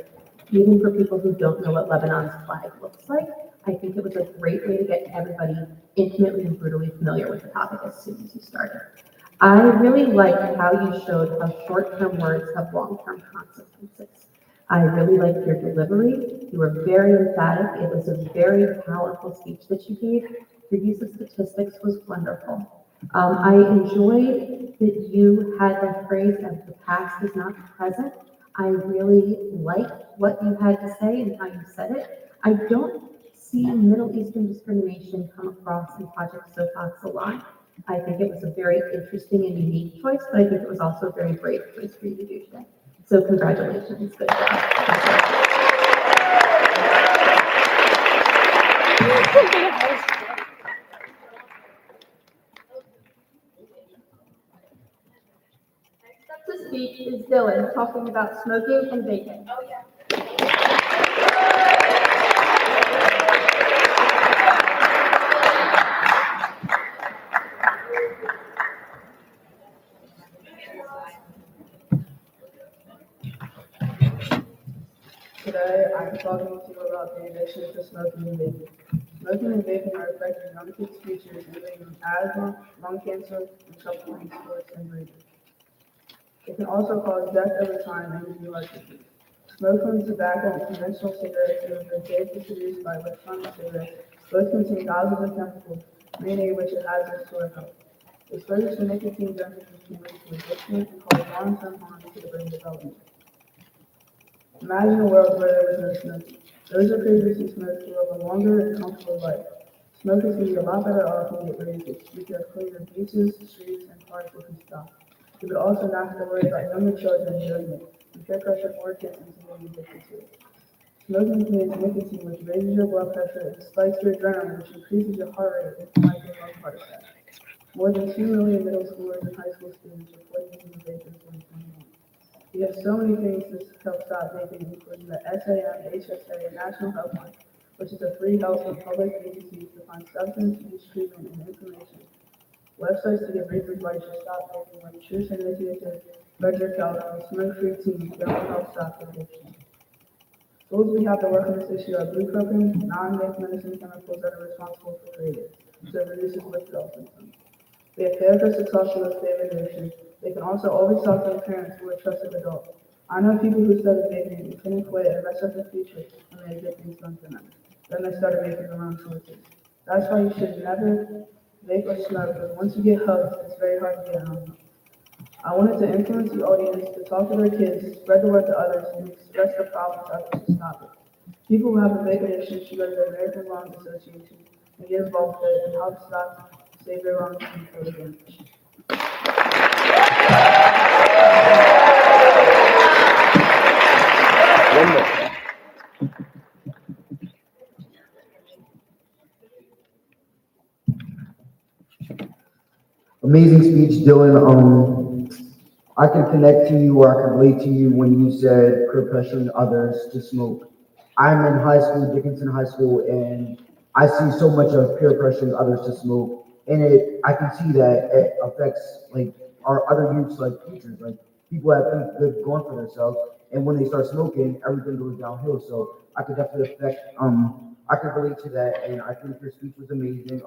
Even for people who don't know what Lebanon's flag looks like, I think it was a great way to get everybody intimately and brutally familiar with the topic as soon as you started. I really liked how you showed how short-term words have long-term consequences. I really liked your delivery. You were very emphatic. It was a very powerful speech that you gave. Your use of statistics was wonderful. I enjoyed that you had the phrase of the past is not the present. I really liked what you had to say and how you said it. I don't see Middle Eastern discrimination come across in Project Soapbox a lot. I think it was a very interesting and unique choice, but I think it was also a very brave choice for you to do today. So congratulations, good job. Next up to speak is Dylan talking about smoking and vaping. Today, I'm talking to you about the addiction to smoking and vaping. Smoking and vaping are affecting young kids' futures and giving them asthma, lung cancer, and supplementing sports and breathing. It can also cause death over time and give you heart disease. Smoking, tobacco, and conventional cigarettes that have been safely produced by electronic cigarettes both contain thousands of chemicals, many of which are hazardous to our health. Exposure to nicotine junkies can lead to addiction and cause long-term harm to the brain development. Imagine a world where there was no smoking. Those who previously smoked will live a longer and comfortable life. Smokers can eat a lot better off and get raised because cleaner beaches, streets, and parks if we stop. We would also not have to worry about younger children doing it, and peer pressure more kids into being addicted to it. Smoking contains nicotine, which raises your blood pressure and spikes your adrenaline, which increases your heart rate and might give a heart attack. More than 2 million middle schoolers and high school students reported using vape in 2021. We have so many things to help stop vaping, including the SAM, HSA, and National Helpline, which is a free help from public agencies to find substance use treatment and information. Websites to get vapors why you should stop vaping, like Truth Initiative, Frederick Health, and Smoke Free Team that will help stop addiction. Tools we have to work on this issue are blueprinting, non-vape medicine chemicals that are responsible for creative, so it reduces withdrawal symptoms. We have therapists to talk to with favorite addiction. They can also always talk to their parents who are trusted adults. I know people who started vaping and couldn't quit and messed up their future when they had good things done for them. Then they started making their own choices. That's why you should never vape or smoke, because once you get hooked, it's very hard to get unhooked. I wanted to influence the audience to talk to their kids, spread the word to others, and express the problem to others to stop it. People who have a vape addiction should go to the American Lung Association and get involved with it and help stop, save their lungs from further damage. Amazing speech, Dylan. I can connect to you, or I can relate to you when you said peer pressuring others to smoke. I'm in high school, Dickinson High School, and I see so much of peer pressuring others to smoke, and I can see that it affects like our other youths, like teachers, like people have things good going for themselves, and when they start smoking, everything goes downhill. So I could definitely I could relate to that, and I think your speech was amazing.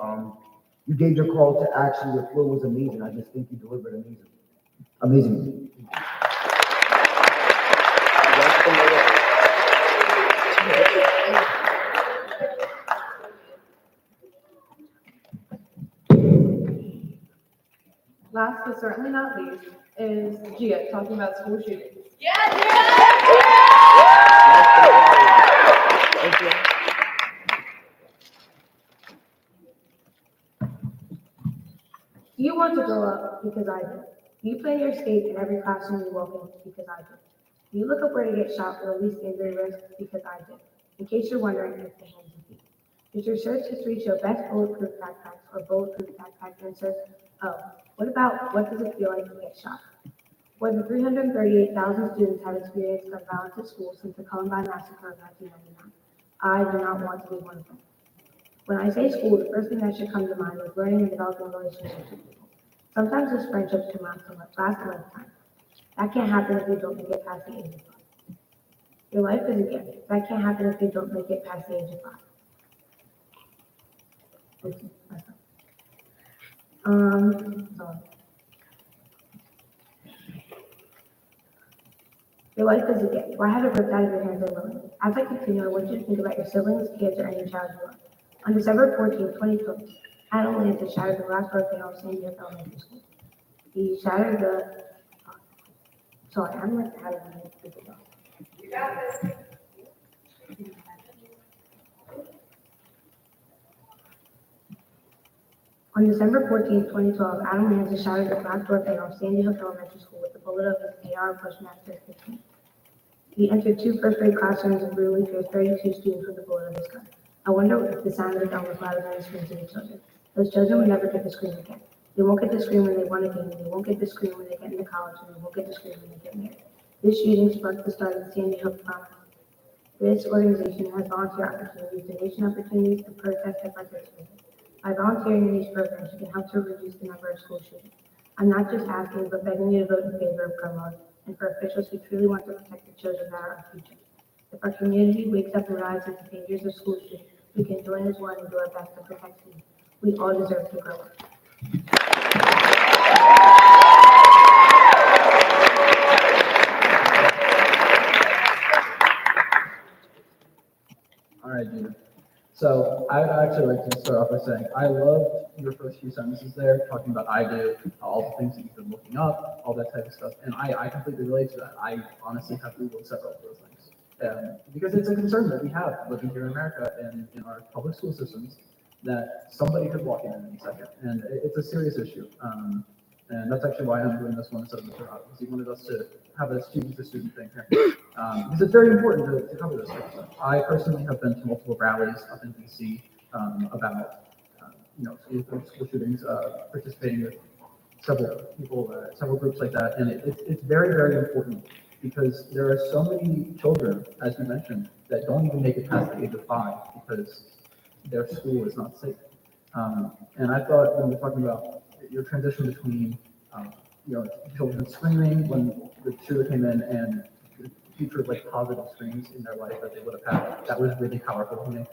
You gave your call to action. Your flow was amazing. I just think you delivered amazing. Amazing. Last but certainly not least is Gia talking about school shootings. Do you want to grow up? Because I do. Do you plan your escape in every classroom you walk in? Because I do. Do you look up where to get shot for the least injury risk? Because I do. In case you're wondering if the hands are deep. Does your search history show best bulletproof backpacks or bulletproof backpack answers? Oh, what does it feel like to get shot? More than 338,000 students have experienced gun violence at school since the Columbine Massacre of 1999. I do not want to be one of them. When I say school, the first thing that should come to mind is learning and developing relationships with people. Sometimes those friendships can last a lifetime. That can't happen if you don't make it past the age of 5. Your life is a gift. That can't happen if you don't make it past the age of 5. Oops, messed up. Sorry. Your life is a gift. Why have it ripped out of your hands willingly? As I continue, I want you to think about your siblings, kids, or any child you love. On December 14, 2012, Adam Lanza shattered the glass door panel of San Diego Elementary School. He shattered the. Sorry, I'm like having a stupid dog. You got this. On December 14, 2012, Adam Lanza shattered the glass door panel of Sandy Hook Elementary School with the bullet of his AR Bushmaster 15. He entered 2 first-grade classrooms and brutally pierced 32 students with the bullet of his gun. I wonder if the sound of the gun was louder than the screams of the children. Those children will never get to scream again. They won't get to scream when they won a game. They won't get to scream when they get into college, and they won't get to scream when they get married. This shooting sparked the start of the Sandy Hook Promise. This organization has volunteer opportunities, donation opportunities, and protest and participation. By volunteering in these programs, you can help to reduce the number of school shootings. I'm not just asking, but begging you to vote in favor of gun laws and for officials who truly want to protect the children that are our future. If our community wakes up and realizes the dangers of school shootings, We can join as one and do our best to protect you. We all deserve to grow up. All right, Gina. So I would actually like to start off by saying I loved your first few sentences there, talking about I do, all the things that you've been looking up, all that type of stuff. And I completely relate to that. I honestly have Googled several of those things. Because it's a concern that we have living here in America and in our public school systems that somebody could walk in any second. And it's a serious issue. And that's actually why I'm doing this one instead of Mr. Howard, because he wanted us to have a student-to-student thing here. Because it's very important to cover this type of stuff. I personally have been to multiple rallies up in DC about, school shootings, participating with several people, several groups like that. And it's very, very important because there are so many children, as you mentioned, that don't even make it past the age of 5 because their school is not safe. And I thought when we're talking about your transition between, children screaming when the shooter came in and future like positive screens in their life that they would have had, that was really powerful to me. It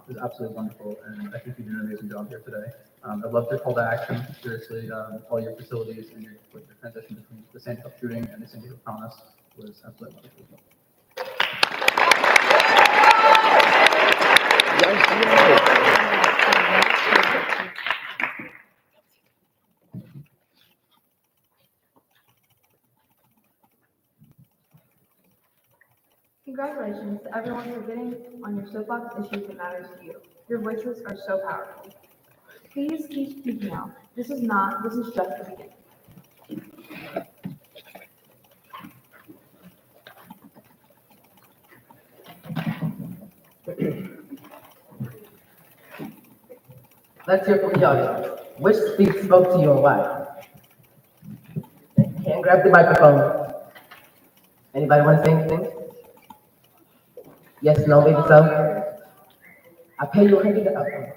was absolutely wonderful, and I think you did an amazing job here today. I loved your call to action. Seriously, all your facilities and your transition between the Sandy Hook shooting and the Sandy Hook promise was absolutely wonderful. Congratulations to everyone who are getting on your soapbox issues that matters to you. Your voices are so powerful. Please keep speaking out. This is just the beginning. Let's hear from the audience. Which speech spoke to you and why? Can't grab the microphone. Anybody want to say anything? Yes, no, maybe so. I pay you $100.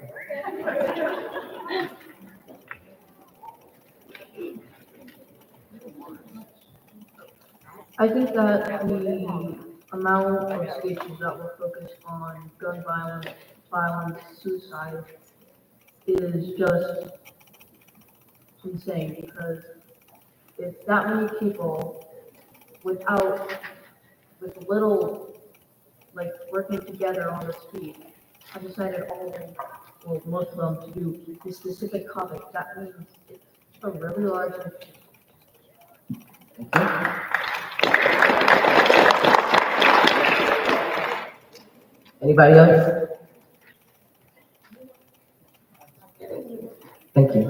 I think that the amount of speeches that were focused on gun violence, suicide is just insane because if that many people with little, like working together on the street, have decided most of them to do this specific topic, that means it's a really large issue. Anybody else? Thank you.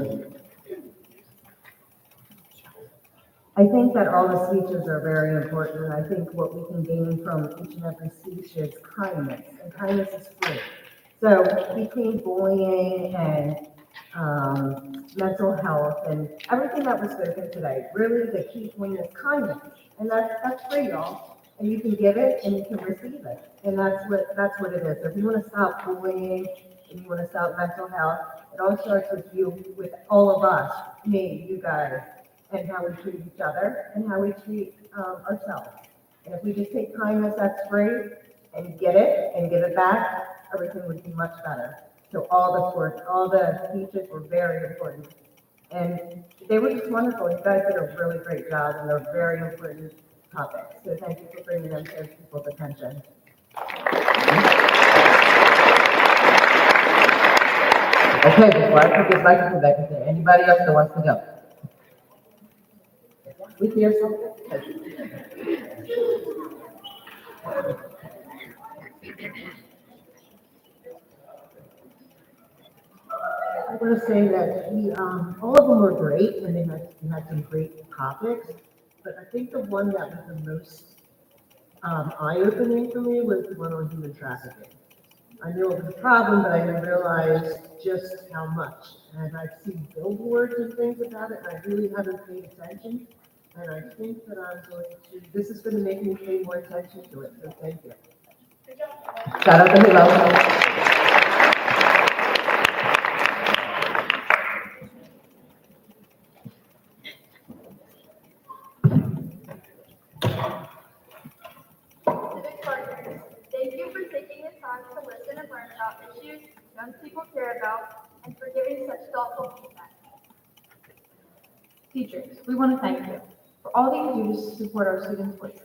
I think that all the speeches are very important. I think what we can gain from each and every speech is kindness, and kindness is free. So between bullying and mental health and everything that was spoken today, really the key point is kindness, and that's free, y'all. And you can give it and you can receive it, and that's what it is. So if you want to stop bullying and you want to stop mental health, it all starts with you, with all of us, me, you guys, and how we treat each other and how we treat ourselves. And if we just take kindness that's free and get it and give it back, everything would be much better. So all the speeches were very important. And they were just wonderful. You guys did a really great job, and they're very important topics. So thank you for bringing them to people's attention. Okay, before I put this microphone back in there, anybody else that wants to go? We hear something? I want to say that all of them were great, and they had some great topics. But I think the one that was the most eye-opening for me was the one on human trafficking. I knew it was a problem, but I didn't realize just how much. And I've seen billboards and things about it, and I really haven't paid attention. And I think that this is going to make me pay more attention to it. So thank you. Shout out to Hilo. Civic partners, thank you for taking the time to listen and learn about issues thoughtful feedback. Teachers, we want to thank you for all that you do to support our students' voices.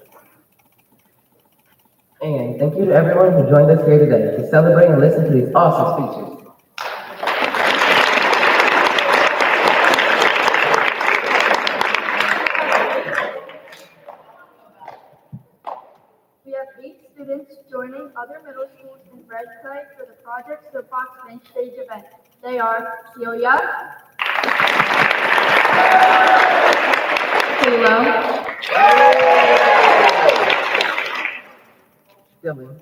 And thank you to everyone who joined us here today to celebrate and listen to these awesome speeches. We have 8 students joining other middle schools in red flag for the Project Soapbox bench stage event. They are Celia, Kayla, Dylan,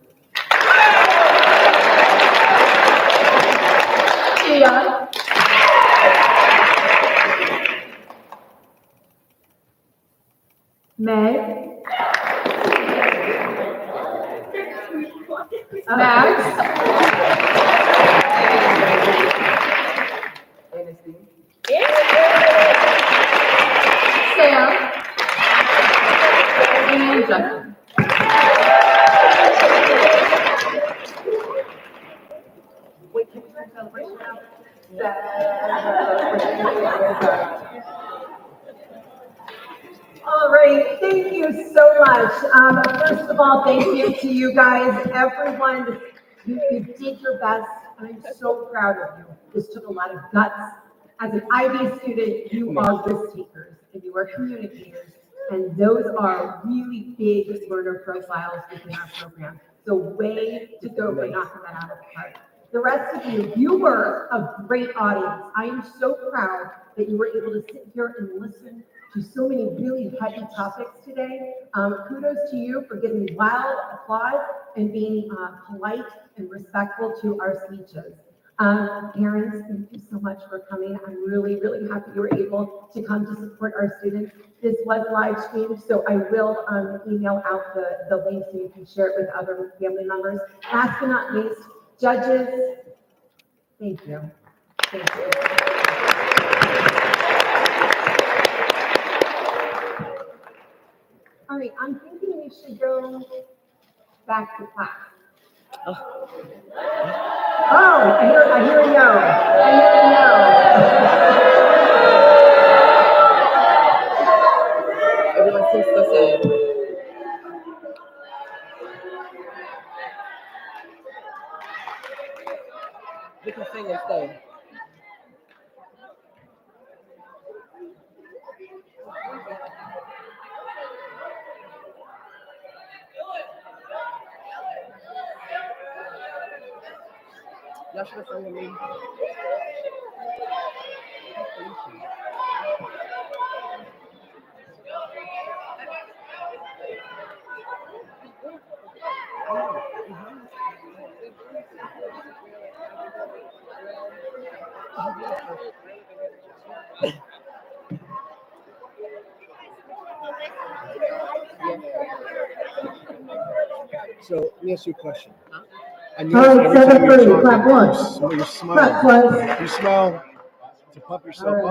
Tia, May, Max, Ernestine, Sam, and Justin. wait, can we start celebration now? All right, thank you so much. First of all, thank you to you guys, everyone. You did your best, and I'm so proud of you. This took a lot of guts. As an IB student, you are risk takers and you are communicators, and those are really big learner profiles within our program. So way to go for knocking that out of the park. The rest of you, you were a great audience. I am so proud that you were able to sit here and listen to so many really heavy topics today. Kudos to you for giving wild applause and being polite and respectful to our speeches. Parents, thank you so much for coming. I'm really, really happy you were able to come to support our students. This was live streamed, so I will email out the link so you can share it with other family members. Last but not least, judges, thank you. Thank you. All right, I'm thinking we should go back to class. Oh, I hear a no. I hear a no. Everyone seems so sad. We can sing and stay. Y'all should have sung with me. So let me ask you a question. I All noticed right, every time you're 7:30, clap talking, once. you Clap smile. twice. You smile to pump yourself up.